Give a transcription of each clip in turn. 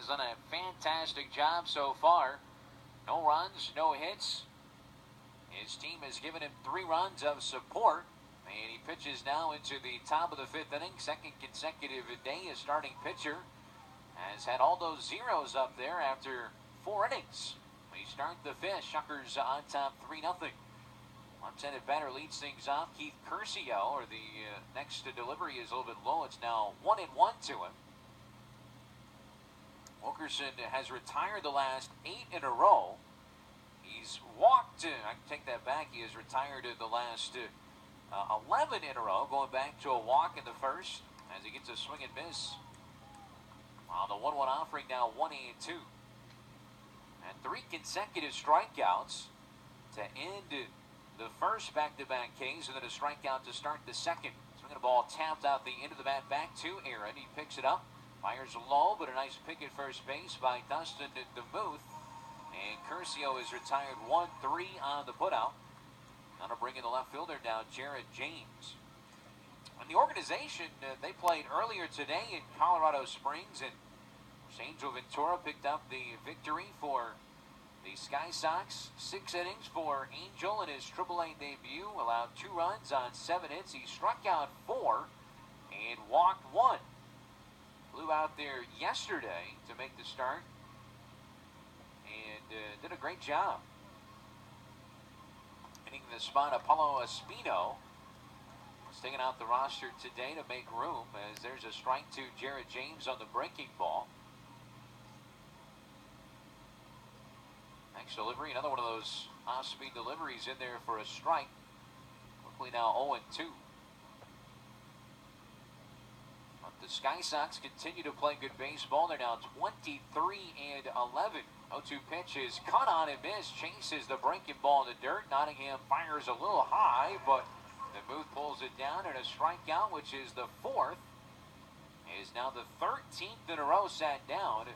has done a fantastic job so far. No runs, no hits. His team has given him 3 runs of support. And he pitches now into the top of the 5th inning. Second consecutive day as starting pitcher. Has had all those zeros up there after 4 innings. We start the 5th. Shuckers on top 3-0. Left-handed batter leads things off. Keith Curcio, or the next delivery is a little bit low. It's now 1-1 to him. Wilkerson has retired the last 8 in a row. He's walked, I can take that back, he has retired the last 11 in a row, going back to a walk in the first as he gets a swing and miss. On the 1-1 offering now 1-2. And 3 consecutive strikeouts to end the first back-to-back Ks, and then a strikeout to start the second. Swinging a ball tapped out the end of the bat back to Aaron. He picks it up, fires low, but a nice pick at first base by Dustin DeMuth. And Curcio is retired 1-3 on the putout. Now to bring in the left fielder now, Jared James. And the organization, they played earlier today in Colorado Springs, and Angel Ventura picked up the victory for the Sky Sox. 6 innings for Angel in his AAA debut. Allowed 2 runs on 7 hits. He struck out 4 and walked 1. Flew out there yesterday to make the start and did a great job. Hitting the spot, Apollo Espino was taken out the roster today to make room, as there's a strike to Jared James on the breaking ball. Next delivery, another one of those off-speed deliveries in there for a strike. Quickly now 0-2. But the Sky Sox continue to play good baseball. They're now 23-11. 0-2 pitch is cut on and missed. Chases the breaking ball in the dirt. Nottingham fires a little high, but DeMuth pulls it down, and a strikeout, which is the 4th, is now the 13th in a row sat down,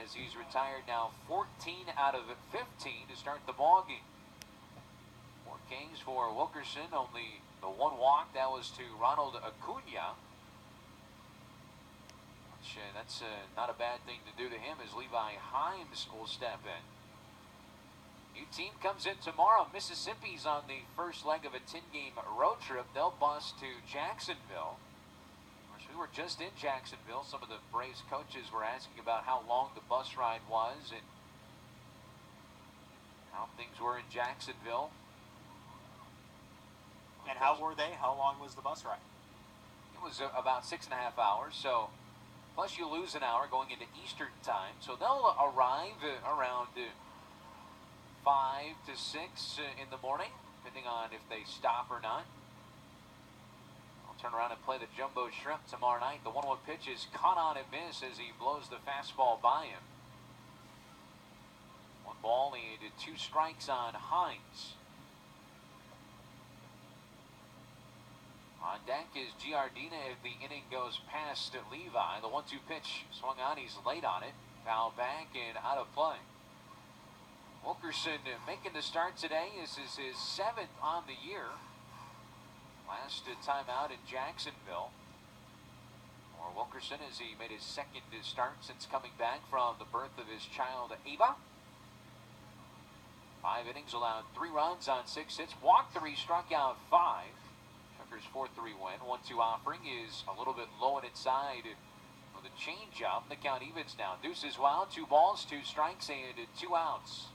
as he's retired now 14 out of 15 to start the ballgame. 4 Kings for Wilkerson, only the 1 walk. That was to Ronald Acuna. That's not a bad thing to do to him, as Levi Himes will step in. New team comes in tomorrow. Mississippi's on the first leg of a 10-game road trip. They'll bus to Jacksonville. We were just in Jacksonville. Some of the Braves coaches were asking about how long the bus ride was and how things were in Jacksonville. And how were they? How long was the bus ride? It was about 6.5 hours. So, plus you lose an hour going into Eastern time. So they'll arrive around 5 to 6 in the morning, depending on if they stop or not. Turn around and play the Jumbo Shrimp tomorrow night. The 1-1 pitch is caught on and miss as he blows the fastball by him. 1 ball and 2 strikes on Hines. On deck is Giardina if the inning goes past Levi. The 1-2 pitch swung on. He's late on it. Foul back and out of play. Wilkerson making the start today. This is his 7th on the year. Last time out in Jacksonville for Wilkerson, as he made his 2nd start since coming back from the birth of his child Ava. 5 innings, allowed 3 runs on 6 hits, walked 3, struck out 5. Shuckers 4-3 win. 1-2 offering is a little bit low and inside with a changeup. The count evens now. Deuces wild, 2 balls, 2 strikes, and 2 outs.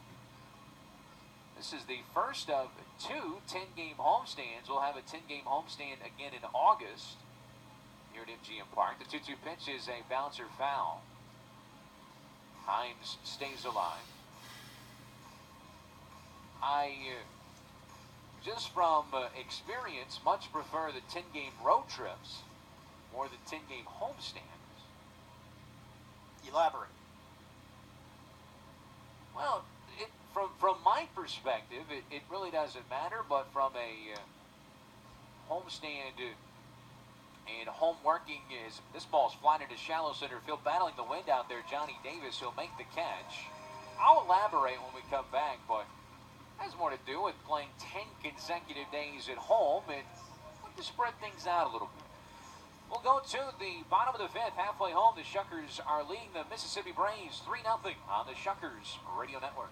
This is the first of 2 10-game homestands. We'll have a 10-game homestand again in August here at MGM Park. The 2-2 pitch is a bouncer foul. Hines stays alive. I, just from experience, much prefer the 10-game road trips more than 10-game homestands. Elaborate. Well, From my perspective, it really doesn't matter, but from a homestand and home working, is this ball's flying into shallow center field, battling the wind out there. Johnny Davis, he'll make the catch. I'll elaborate when we come back, but it has more to do with playing 10 consecutive days at home and to spread things out a little bit. We'll go to the bottom of the fifth. Halfway home, the Shuckers are leading the Mississippi Braves 3-0 on the Shuckers Radio Network.